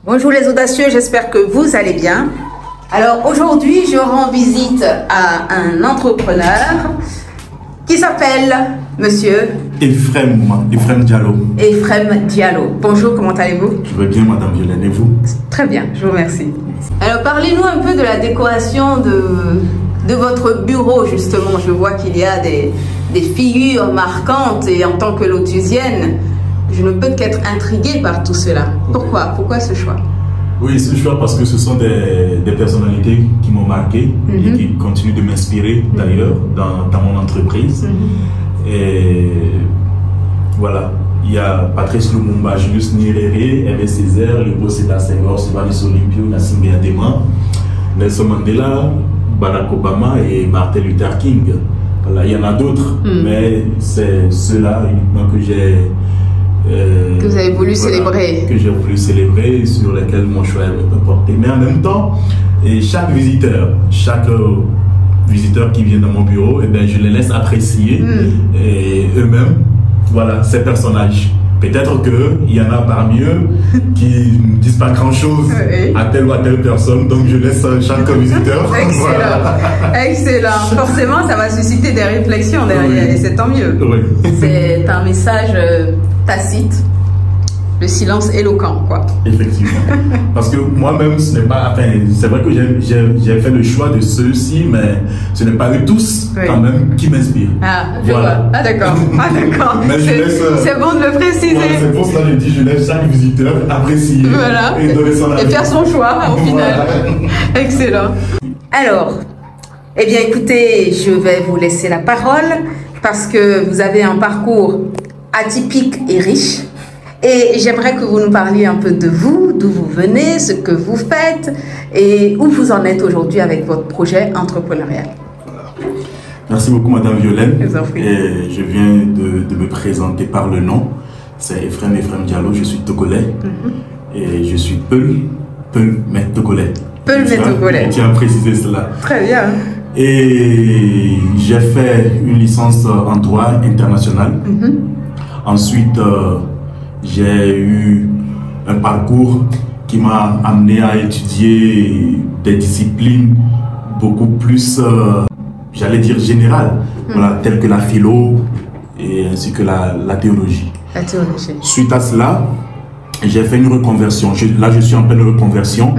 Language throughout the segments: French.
Bonjour les audacieux, j'espère que vous allez bien. Alors aujourd'hui, je rends visite à un entrepreneur qui s'appelle Monsieur Ephrem Diallo. Ephrem Diallo. Bonjour, comment allez-vous? Je vais bien, Madame Violaine, et vous? Très bien, je vous remercie. Alors parlez-nous un peu de la décoration de votre bureau, justement. Je vois qu'il y a des figures marquantes et en tant que lotusienne, je ne peux qu'être intriguée par tout cela. Pourquoi ce choix? Oui, ce choix parce que ce sont des personnalités qui m'ont marqué et qui continuent de m'inspirer d'ailleurs dans mon entreprise. Et voilà, il y a Patrice Lumumba, Julius Nyerere, Aimé Césaire, Léopold Sédar Senghor, Sylvanus Olympio, Nassim Adema, Nelson Mandela, Barack Obama et Martin Luther King. Voilà, il y en a d'autres, mais c'est ceux-là uniquement que que vous avez voulu célébrer. Que j'ai voulu célébrer, sur lesquels mon choix est porté. Mais en même temps, chaque visiteur qui vient dans mon bureau, eh bien, je les laisse apprécier eux-mêmes, voilà, ces personnages. Peut-être qu'il y en a parmi eux qui ne disent pas grand-chose à telle ou à telle personne, donc je laisse chaque visiteur. Excellent, voilà. Excellent. Forcément, ça va susciter des réflexions derrière, et c'est tant mieux. C'est un message tacite, le silence éloquent, quoi. Effectivement. Parce que moi-même, ce n'est pas. Enfin, c'est vrai que j'ai fait le choix de ceux-ci, mais ce n'est pas eux tous, quand même, qui m'inspirent. Ah, je vois. Ah, d'accord. Ah, d'accord. C'est bon de le préciser. Voilà, c'est pour cela que je dis, je laisse chaque visiteur apprécier et faire son choix, au final. Excellent. Alors, eh bien, écoutez, je vais vous laisser la parole parce que vous avez un parcours atypique et riche. Et j'aimerais que vous nous parliez un peu de vous, d'où vous venez, ce que vous faites et où vous en êtes aujourd'hui avec votre projet entrepreneurial. Merci beaucoup, Madame Violaine. Et je viens de me présenter par le nom. C'est Ephrem Diallo, je suis togolais. Et je suis Peul mais togolais. Peul mais togolais. Je tiens à préciser cela. Très bien. Et j'ai fait une licence en droit international. Ensuite, j'ai eu un parcours qui m'a amené à étudier des disciplines beaucoup plus, j'allais dire générales, voilà, telles que la philo et ainsi que la théologie. La théologie. Suite à cela, j'ai fait une reconversion. Là, je suis en pleine reconversion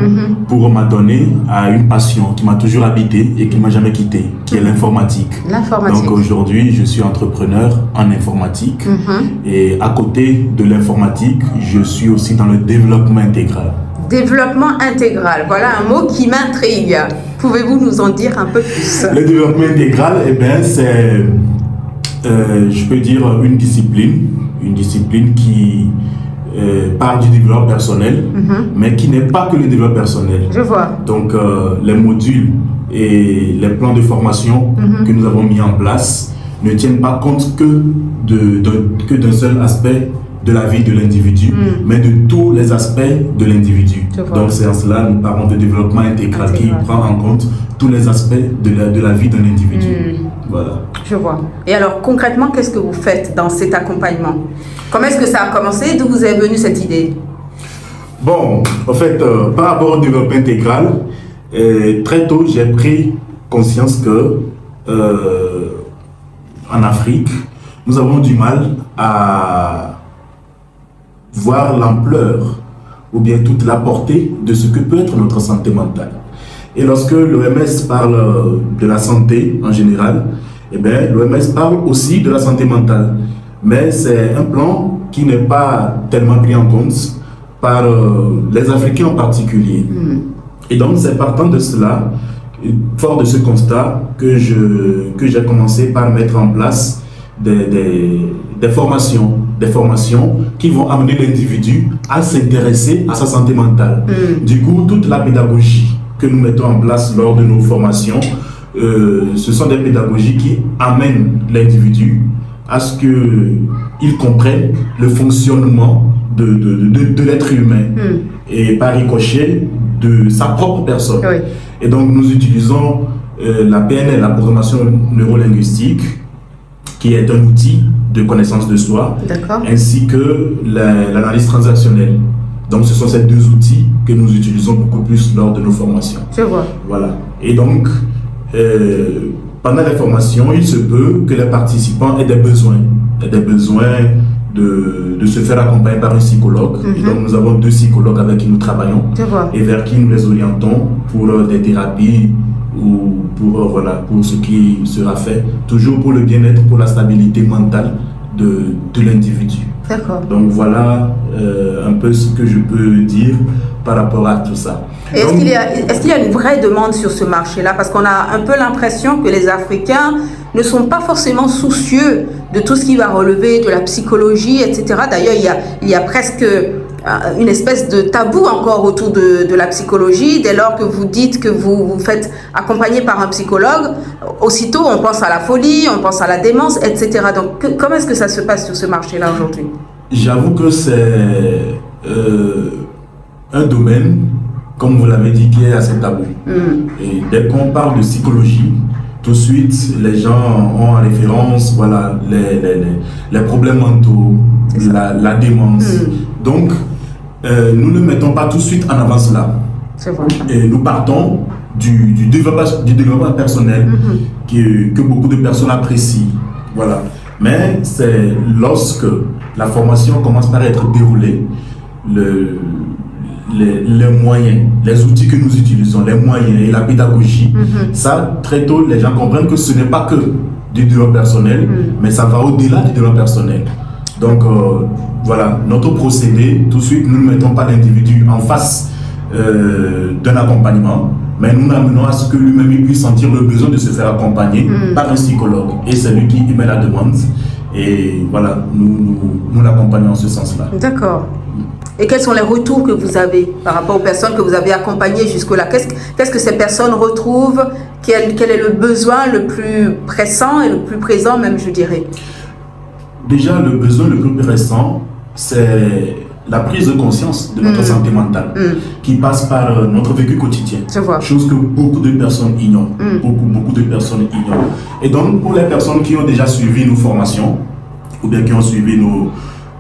pour m'adonner à une passion qui m'a toujours habité et qui ne m'a jamais quitté, qui est l'informatique. Donc aujourd'hui, je suis entrepreneur en informatique et à côté de l'informatique, je suis aussi dans le développement intégral. Développement intégral, voilà un mot qui m'intrigue. Pouvez-vous nous en dire un peu plus? Le développement intégral, eh bien, c'est, je peux dire, une discipline qui part du développement personnel, mais qui n'est pas que le développement personnel. Je vois. Donc, les modules et les plans de formation que nous avons mis en place ne tiennent pas compte que d'un seul aspect de la vie de l'individu, mais de tous les aspects de l'individu. Donc, c'est en cela nous parlons de développement intégral qui prend en compte tous les aspects de la vie d'un individu. Voilà. Je vois. Et alors, concrètement, qu'est-ce que vous faites dans cet accompagnement? Comment est-ce que ça a commencé? D'où vous est venue cette idée? Bon, en fait, par rapport au développement intégral, très tôt, j'ai pris conscience que en Afrique, nous avons du mal à voir l'ampleur ou bien toute la portée de ce que peut être notre santé mentale. Et lorsque l'OMS parle de la santé en général, eh bien, l'OMS parle aussi de la santé mentale. Mais c'est un plan qui n'est pas tellement pris en compte par les Africains en particulier. Et donc, c'est partant de cela, fort de ce constat, que j'ai commencé par mettre en place des formations qui vont amener l'individu à s'intéresser à sa santé mentale. Du coup, toute la pédagogie que nous mettons en place lors de nos formations, ce sont des pédagogies qui amènent l'individu à ce qu'il comprenne le fonctionnement de l'être humain et par ricochet de sa propre personne. Et donc nous utilisons la PNL, la programmation neurolinguistique, qui est un outil de connaissance de soi, ainsi que l'analyse transactionnelle. Donc, ce sont ces deux outils que nous utilisons beaucoup plus lors de nos formations. Je vois. Voilà. Et donc, pendant les formations, il se peut que les participants aient des besoins. Des besoins de se faire accompagner par un psychologue. Et donc, nous avons 2 psychologues avec qui nous travaillons et vers qui nous les orientons pour des thérapies ou pour, voilà, pour ce qui sera fait, toujours pour le bien-être, pour la stabilité mentale de l'individu. D'accord. Donc voilà un peu ce que je peux dire par rapport à tout ça. Est-ce qu'il y a une vraie demande sur ce marché-là? Parce qu'on a un peu l'impression que les Africains ne sont pas forcément soucieux de tout ce qui va relever de la psychologie, etc. D'ailleurs, il y a presque une espèce de tabou encore autour de la psychologie. Dès lors que vous dites que vous vous faites accompagner par un psychologue, aussitôt on pense à la folie, on pense à la démence, etc. Donc comment est-ce que ça se passe sur ce marché-là aujourd'hui? J'avoue que c'est un domaine, comme vous l'avez dit, qui est assez tabou. Et dès qu'on parle de psychologie, tout de suite, les gens ont en référence, voilà, les problèmes mentaux, la démence. Donc, nous ne mettons pas tout de suite en avant cela. Et nous partons du développement personnel que beaucoup de personnes apprécient. Voilà. Mais c'est lorsque la formation commence par être déroulée, les moyens, les outils que nous utilisons, les moyens et la pédagogie, ça, très tôt, les gens comprennent que ce n'est pas que du développement personnel, mais ça va au-delà du développement personnel. Donc, voilà, notre procédé, tout de suite, nous ne mettons pas l'individu en face d'un accompagnement, mais nous l'amenons à ce que lui-même puisse sentir le besoin de se faire accompagner par un psychologue. Et c'est lui qui émet la demande. Et voilà, nous l'accompagnons en ce sens-là. D'accord. Et quels sont les retours que vous avez par rapport aux personnes que vous avez accompagnées jusque-là? Qu'est-ce que ces personnes retrouvent? Quel est le besoin le plus pressant et le plus présent même, je dirais? Déjà, le besoin le plus pressant, c'est la prise de conscience de notre santé mentale qui passe par notre vécu quotidien. Chose que beaucoup de personnes ignorent. Beaucoup de personnes ignorent. Et donc, pour les personnes qui ont déjà suivi nos formations ou bien qui ont suivi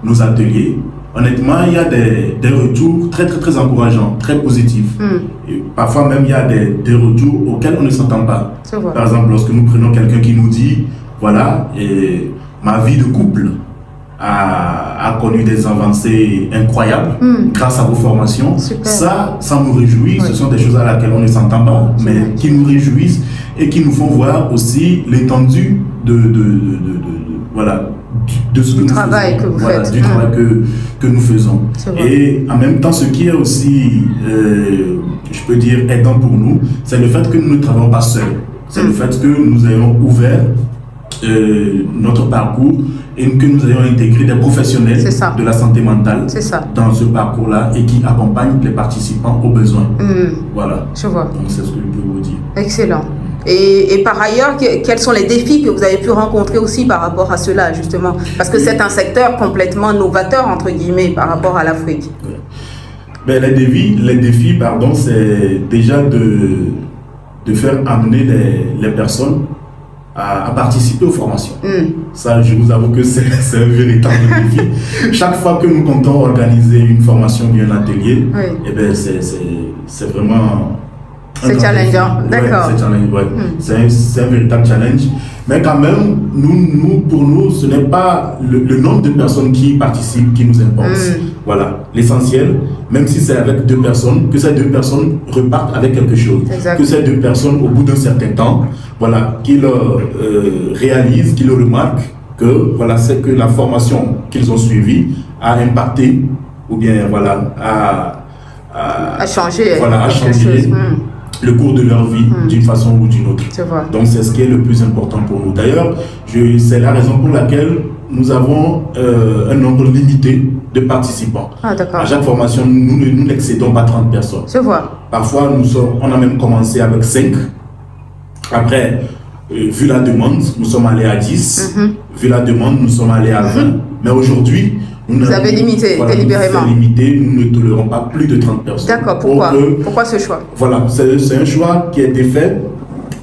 nos ateliers, honnêtement, il y a des retours très encourageants, très positifs. Et parfois même, il y a des retours auxquels on ne s'entend pas. Par exemple, lorsque nous prenons quelqu'un qui nous dit, voilà, ma vie de couple a connu des avancées incroyables grâce à vos formations. Ça nous réjouit. Ce sont des choses à laquelle on ne s'entend pas, mais qui nous réjouissent et qui nous font voir aussi l'étendue voilà, de ce que nous travail que vous faites. Du travail que nous faisons. Et en même temps, ce qui est aussi, je peux dire, aidant pour nous, c'est le fait que nous ne travaillons pas seuls. C'est le fait que nous ayons ouvert notre parcours et que nous ayons intégré des professionnels de la santé mentale dans ce parcours-là et qui accompagnent les participants aux besoins. Voilà. Je vois. Donc c'est ce que je peux vous dire. Excellent. Et par ailleurs, quels sont les défis que vous avez pu rencontrer aussi par rapport à cela, justement? Parce que c'est un secteur complètement novateur, entre guillemets, par rapport à l'Afrique. Ben, les défis, c'est déjà de faire amener les personnes à participer aux formations. Ça, je vous avoue que c'est un véritable défi. Chaque fois que nous comptons organiser une formation ou un atelier, eh ben, c'est vraiment... C'est challengeant, d'accord. C'est un véritable challenge. Mais quand même, pour nous, ce n'est pas le nombre de personnes qui participent qui nous importe. Voilà, l'essentiel, même si c'est avec 2 personnes, que ces 2 personnes repartent avec quelque chose. Que ces 2 personnes, au bout d'un certain temps, voilà, qu'ils réalisent, qu'ils remarquent que voilà, c'est que la formation qu'ils ont suivie a impacté, ou bien voilà, a changé, voilà, le cours de leur vie d'une façon ou d'une autre. Donc c'est ce qui est le plus important pour nous. D'ailleurs, c'est la raison pour laquelle nous avons un nombre limité de participants. À chaque formation, nous n'excédons pas 30 personnes. Parfois, on a même commencé avec 5. Après, vu la demande, nous sommes allés à 10. Vu la demande, nous sommes allés à 20. Mais aujourd'hui, vous avez limité, délibérément. Nous ne tolérons pas plus de 30 personnes. D'accord, pourquoi ce choix? Voilà, c'est un choix qui a été fait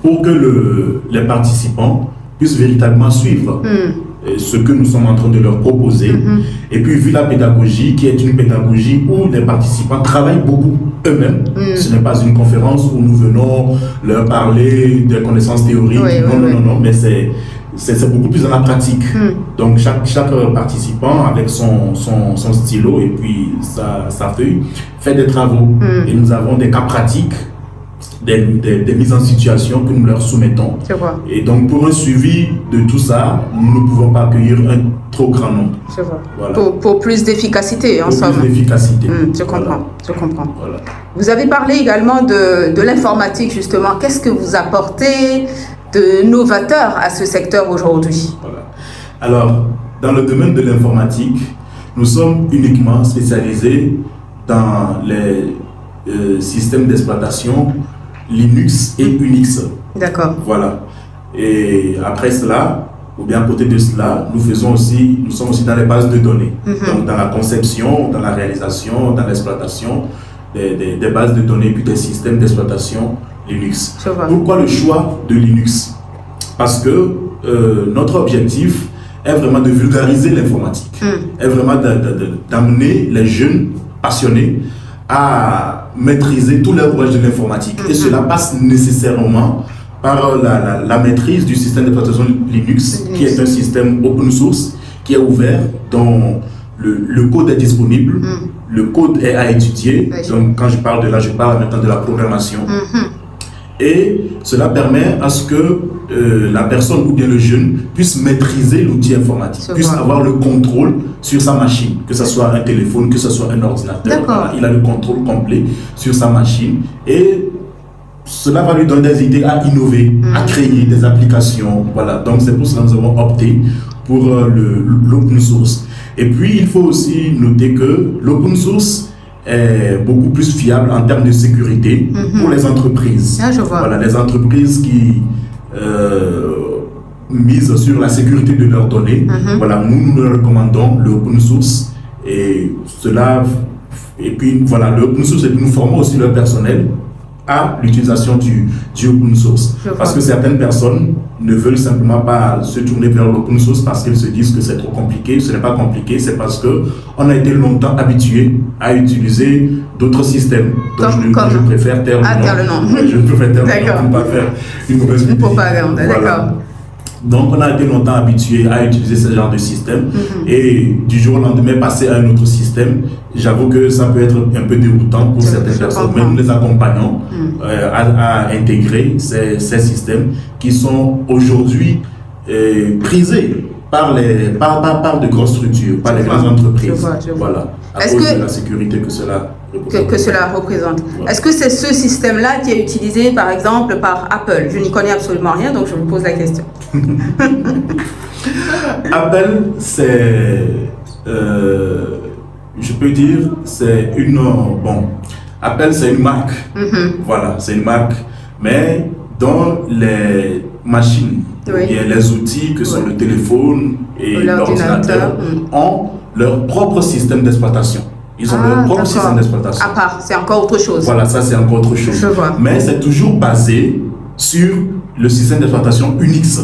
pour que les participants puissent véritablement suivre ce que nous sommes en train de leur proposer. Et puis, vu la pédagogie, qui est une pédagogie où les participants travaillent beaucoup eux-mêmes. Ce n'est pas une conférence où nous venons leur parler des connaissances théoriques. Non, mais c'est beaucoup plus dans la pratique. Donc, chaque participant, avec son stylo et puis sa feuille, fait des travaux. Et nous avons des cas pratiques, des mises en situation que nous leur soumettons. Et donc, pour un suivi de tout ça, nous ne pouvons pas accueillir un trop grand nombre. Je vois. Voilà. Pour plus d'efficacité, en somme. Pour plus d'efficacité. Je comprends, je comprends. Voilà. Vous avez parlé également de l'informatique, justement. Qu'est-ce que vous apportez de novateur à ce secteur aujourd'hui? Voilà. Alors, dans le domaine de l'informatique, nous sommes uniquement spécialisés dans les systèmes d'exploitation Linux et Unix. D'accord. Voilà. Et après cela, ou bien à côté de cela, nous sommes aussi dans les bases de données. Donc dans la conception, dans la réalisation, dans l'exploitation des bases de données puis des systèmes d'exploitation Linux. Pourquoi le choix de Linux? Parce que notre objectif est vraiment de vulgariser l'informatique, est vraiment d'amener les jeunes passionnés à maîtriser tous les rouages de l'informatique. Et cela passe nécessairement par la maîtrise du système d'exploitation Linux, qui est un système open source, qui est ouvert, dont le code est disponible, le code est à étudier. Donc quand je parle de là, je parle maintenant de la programmation. Et cela permet à ce que la personne ou bien le jeune puisse maîtriser l'outil informatique, puisse avoir le contrôle sur sa machine, que ce soit un téléphone, que ce soit un ordinateur. Voilà, il a le contrôle complet sur sa machine et cela va lui donner des idées à innover, à créer des applications. Voilà, donc c'est pour cela que nous avons opté pour l'open source. Et puis il faut aussi noter que l'open source est beaucoup plus fiable en termes de sécurité pour les entreprises. Voilà, les entreprises qui misent sur la sécurité de leurs données. Voilà, nous recommandons l'open source et cela. Et puis voilà, l'open source, et puis nous formons aussi leur personnel à l'utilisation du open source. Parce que certaines personnes ne veulent simplement pas se tourner vers l'open source parce qu'elles se disent que c'est trop compliqué. Ce n'est pas compliqué, c'est parce qu'on a été longtemps habitué à utiliser d'autres systèmes. Donc je préfère taire le nom. Je préfère taire le nom pour ne pas faire une mauvaise propagande. D'accord. Donc on a été longtemps habitué à utiliser ce genre de système et du jour au lendemain passer à un autre système, j'avoue que ça peut être un peu déroutant pour certaines personnes, mais nous les accompagnons à intégrer ces systèmes qui sont aujourd'hui prisés par de grosses structures, par les grandes entreprises. Voilà, à cause de la sécurité que cela représente. Est-ce que c'est ce système-là qui est utilisé, par exemple, par Apple? Je n'y connais absolument rien, donc je vous pose la question. Apple, c'est, je peux dire, c'est une... Bon, Apple, c'est une marque. Voilà, c'est une marque. Mais dans les machines, bien les outils que sont le téléphone et l'ordinateur ont leur propre système d'exploitation. Ils ont leur propre système d'exploitation. À part, c'est encore autre chose. Voilà, ça c'est encore autre chose. Mais c'est toujours basé sur le système d'exploitation Unix.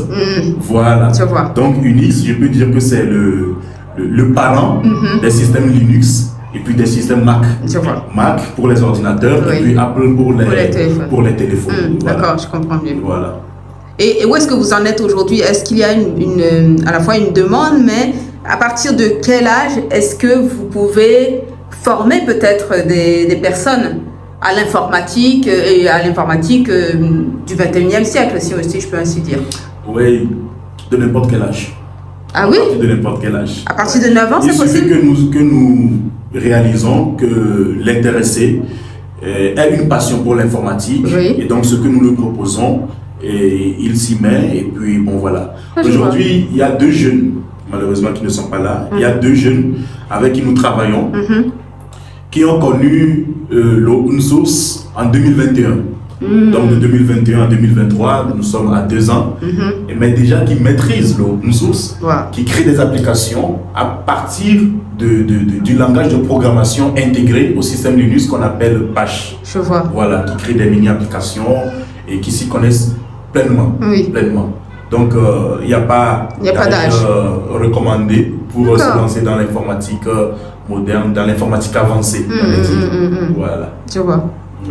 Voilà. Donc Unix, je peux dire que c'est le parent des systèmes Linux et puis des systèmes Mac. Mac pour les ordinateurs et puis Apple pour les téléphones. D'accord, je comprends mieux. Voilà. Et où est-ce que vous en êtes aujourd'hui? Est-ce qu'il y a à la fois une demande, mais à partir de quel âge est-ce que vous pouvez former peut-être des personnes à l'informatique et à l'informatique du 21e siècle, si je peux ainsi dire? Oui, de n'importe quel âge. Ah oui? À partir de n'importe quel âge. À partir de 9 ans, c'est possible? Il suffit que nous réalisons que l'intéressé a une passion pour l'informatique et donc ce que nous lui proposons, et il s'y met et puis bon voilà. Aujourd'hui, il y a 2 jeunes, malheureusement qui ne sont pas là, il y a 2 jeunes avec qui nous travaillons qui ont connu l'open source en 2021. Donc de 2021 à 2023, nous sommes à 2 ans, mais déjà qui maîtrisent l'open source, qui créent des applications à partir du langage de programmation intégré au système Linux qu'on appelle Bash. Je vois. Voilà, qui créent des mini-applications et qui s'y connaissent pleinement. Donc, il n'y a pas d'âge recommandé pour se lancer dans l'informatique moderne, dans l'informatique avancée. Voilà. Je vois.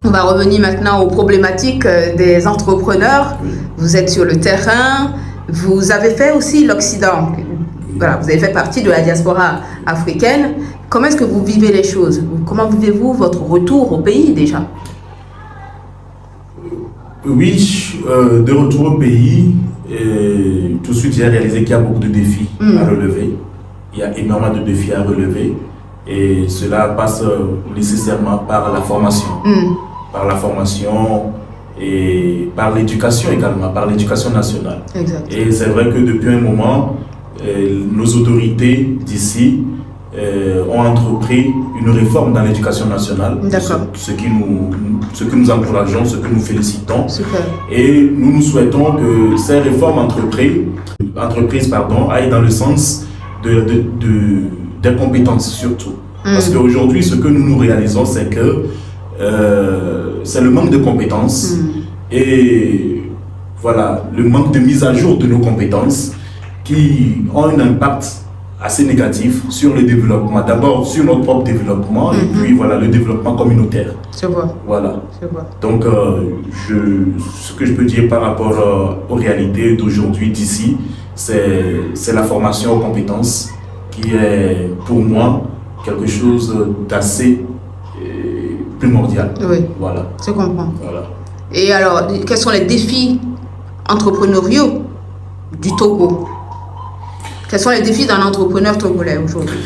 On va revenir maintenant aux problématiques des entrepreneurs. Oui. Vous êtes sur le terrain, vous avez fait aussi l'Occident. Voilà, vous avez fait partie de la diaspora africaine. Comment est-ce que vous vivez les choses? Comment vivez-vous votre retour au pays déjà? Oui, de retour au pays, tout de suite j'ai réalisé qu'il y a beaucoup de défis à relever. Il y a énormément de défis à relever et cela passe nécessairement par la formation. Par la formation et par l'éducation également, par l'éducation nationale. Exact. Et c'est vrai que depuis un moment, nos autorités d'ici ont entrepris une réforme dans l'éducation nationale, ce que nous encourageons, ce que nous félicitons. Super. Et nous souhaitons que ces réformes entreprises aillent dans le sens des compétences surtout. Parce qu'aujourd'hui, ce que nous réalisons, c'est que c'est le manque de compétences et voilà, le manque de mise à jour de nos compétences qui ont un impact assez négatif sur le développement. D'abord sur notre propre développement et puis voilà, le développement communautaire. Je vois. Voilà. Je vois. Donc, ce que je peux dire par rapport aux réalités d'aujourd'hui, d'ici, c'est la formation aux compétences qui est pour moi quelque chose d'assez primordial. Oui. Voilà. Je comprends. Voilà. Et alors, quels sont les défis entrepreneuriaux du Togo? Quels sont les défis d'un entrepreneur togolais aujourd'hui?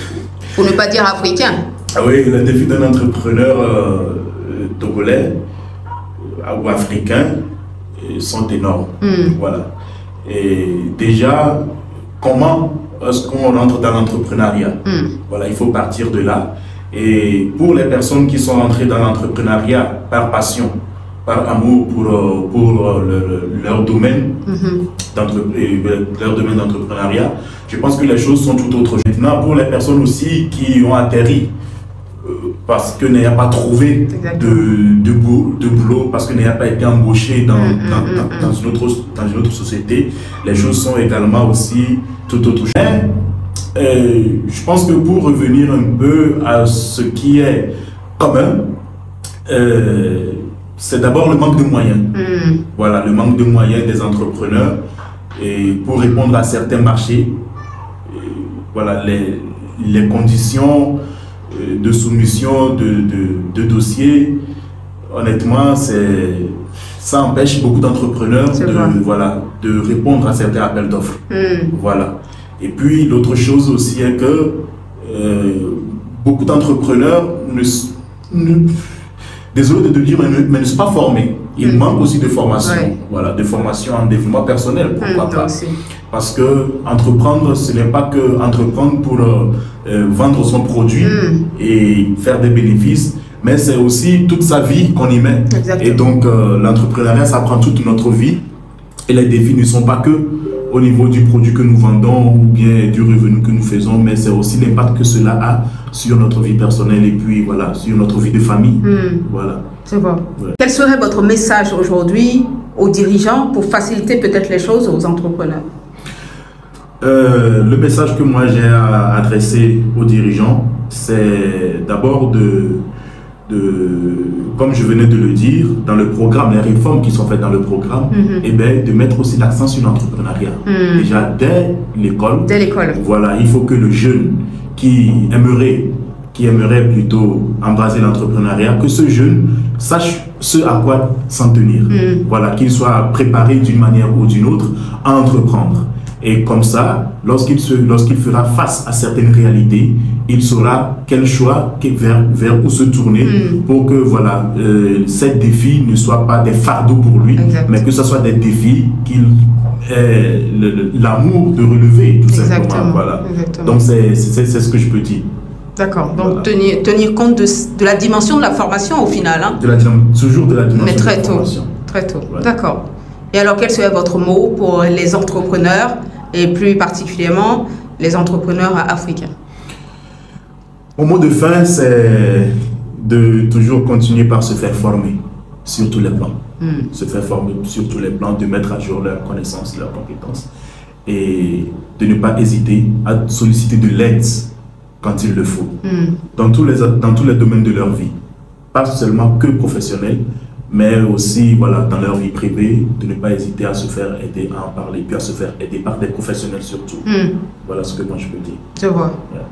Pour ne pas dire africain. Ah oui, les défis d'un entrepreneur togolais ou africain sont énormes. Voilà. Et déjà, comment est-ce qu'on rentre dans l'entrepreneuriat? Voilà, il faut partir de là. Et pour les personnes qui sont rentrées dans l'entrepreneuriat par passion, par amour pour leur domaine d'entrepreneuriat, je pense que les choses sont tout autres. Maintenant, pour les personnes aussi qui ont atterri parce que n'ayant pas trouvé de boulot, parce que n'ayant pas été embauché dans une autre société, les choses sont également aussi tout autre chose. Je pense que pour revenir un peu à ce qui est commun, c'est d'abord le manque de moyens. Voilà, le manque de moyens des entrepreneurs et pour répondre à certains marchés. Voilà, les conditions de soumission de dossiers, honnêtement, ça empêche beaucoup d'entrepreneurs de répondre à certains appels d'offres. Voilà. Et puis l'autre chose aussi est que beaucoup d'entrepreneurs désolé de le dire, mais ne sont pas formés. Il manque aussi de formation, voilà, de formation en développement personnel, pourquoi pas. Parce que entreprendre, ce n'est pas que entreprendre pour vendre son produit et faire des bénéfices, mais c'est aussi toute sa vie qu'on y met. Exactement. Et donc l'entrepreneuriat, ça prend toute notre vie. Et les défis ne sont pas que au niveau du produit que nous vendons ou bien du revenu que nous faisons, mais c'est aussi l'impact que cela a sur notre vie personnelle et puis voilà, sur notre vie de famille. Voilà. C'est bon. Ouais. Quel serait votre message aujourd'hui aux dirigeants pour faciliter peut-être les choses aux entrepreneurs? Le message que moi j'ai à adresser aux dirigeants, c'est d'abord comme je venais de le dire, dans le programme, les réformes qui sont faites dans le programme, et bien, de mettre aussi l'accent sur l'entrepreneuriat. Déjà, dès l'école, voilà, il faut que le jeune qui aimerait plutôt embrasser l'entrepreneuriat, que ce jeune sache ce à quoi s'en tenir. Voilà, qu'il soit préparé d'une manière ou d'une autre à entreprendre. Et comme ça, lorsqu'il fera face à certaines réalités, il saura quel choix, vers où se tourner pour que voilà, ces défis ne soient pas des fardeaux pour lui, mais que ce soit des défis qu'il ait l'amour de relever, tout simplement. Voilà. Donc c'est ce que je peux dire. D'accord. Donc voilà. tenir compte de la dimension de la formation au final. Hein? Toujours de la dimension mais très de la tôt, formation. Très tôt. Ouais. D'accord. Et alors quel serait votre mot pour les entrepreneurs et plus particulièrement les entrepreneurs africains? Mon mot de fin, c'est de toujours continuer par se faire former. sur tous les plans. Se faire former sur tous les plans, de mettre à jour leurs connaissances, leurs compétences et de ne pas hésiter à solliciter de l'aide quand il le faut, dans tous les domaines de leur vie. Pas seulement que professionnels, mais aussi voilà, dans leur vie privée, de ne pas hésiter à se faire aider, à en parler, puis à se faire aider par des professionnels surtout. Voilà ce que moi je peux dire. Je vois. Yeah.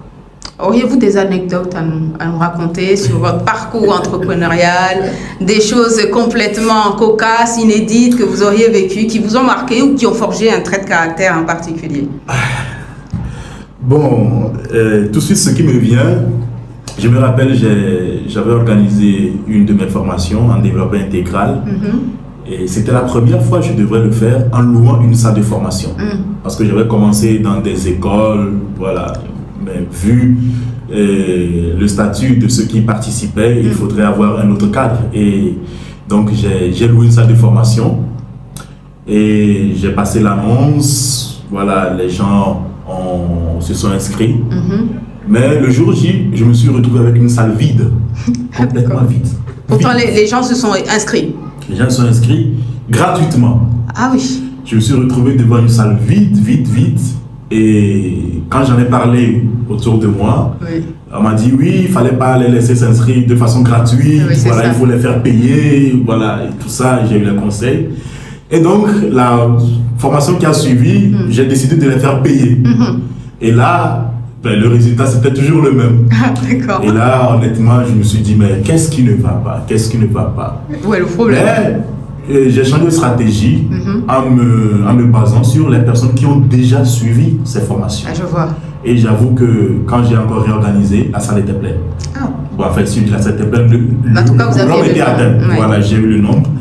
Auriez-vous des anecdotes à nous raconter sur votre parcours entrepreneurial, des choses complètement cocasses, inédites que vous auriez vécues, qui vous ont marqué ou qui ont forgé un trait de caractère en particulier? Bon, tout de suite ce qui me vient, je me rappelle, j'avais organisé une de mes formations en développement intégral. Et c'était la première fois que je devrais le faire en louant une salle de formation. Parce que j'avais commencé dans des écoles, voilà. Mais vu le statut de ceux qui participaient, il faudrait avoir un autre cadre. Et donc j'ai loué une salle de formation et j'ai passé l'annonce. Voilà, les gens se sont inscrits. Mais le jour J, je me suis retrouvé avec une salle vide, complètement vide. Pourtant, les gens se sont inscrits. Les gens se sont inscrits gratuitement. Ah oui. Je me suis retrouvé devant une salle vide. Et quand j'en ai parlé autour de moi, on m'a dit oui, il ne fallait pas les laisser s'inscrire de façon gratuite, voilà, il faut les faire payer, voilà, et tout ça, j'ai eu les conseils. Et donc, la formation qui a suivi, j'ai décidé de les faire payer. Et là, le résultat, c'était toujours le même. D'accord. Et là, honnêtement, je me suis dit, mais qu'est-ce qui ne va pas? Qu'est-ce qui ne va pas? Où est le problème? J'ai changé de stratégie en me basant sur les personnes qui ont déjà suivi ces formations. Ah, je vois. Et j'avoue que quand j'ai encore réorganisé, la salle était pleine. Ah. Bon, en fait, si la salle était pleine, en tout cas, vous avez nombre était atteint. Voilà, j'ai eu le nombre.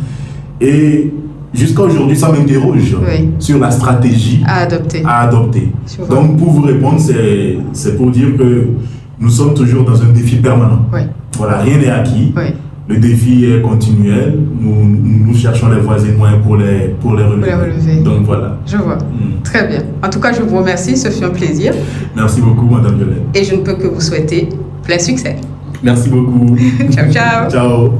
Et jusqu'à aujourd'hui, ça m'interroge sur la stratégie à adopter. Donc, pour vous répondre, c'est pour dire que nous sommes toujours dans un défi permanent. Voilà, rien n'est acquis. Le défi est continuel. Nous cherchons les voies et moyens pour les relever. Donc voilà. Je vois. Très bien. En tout cas, je vous remercie. Ce fut un plaisir. Merci beaucoup, Madame Violaine. Et je ne peux que vous souhaiter plein succès. Merci beaucoup. Ciao, ciao. Ciao.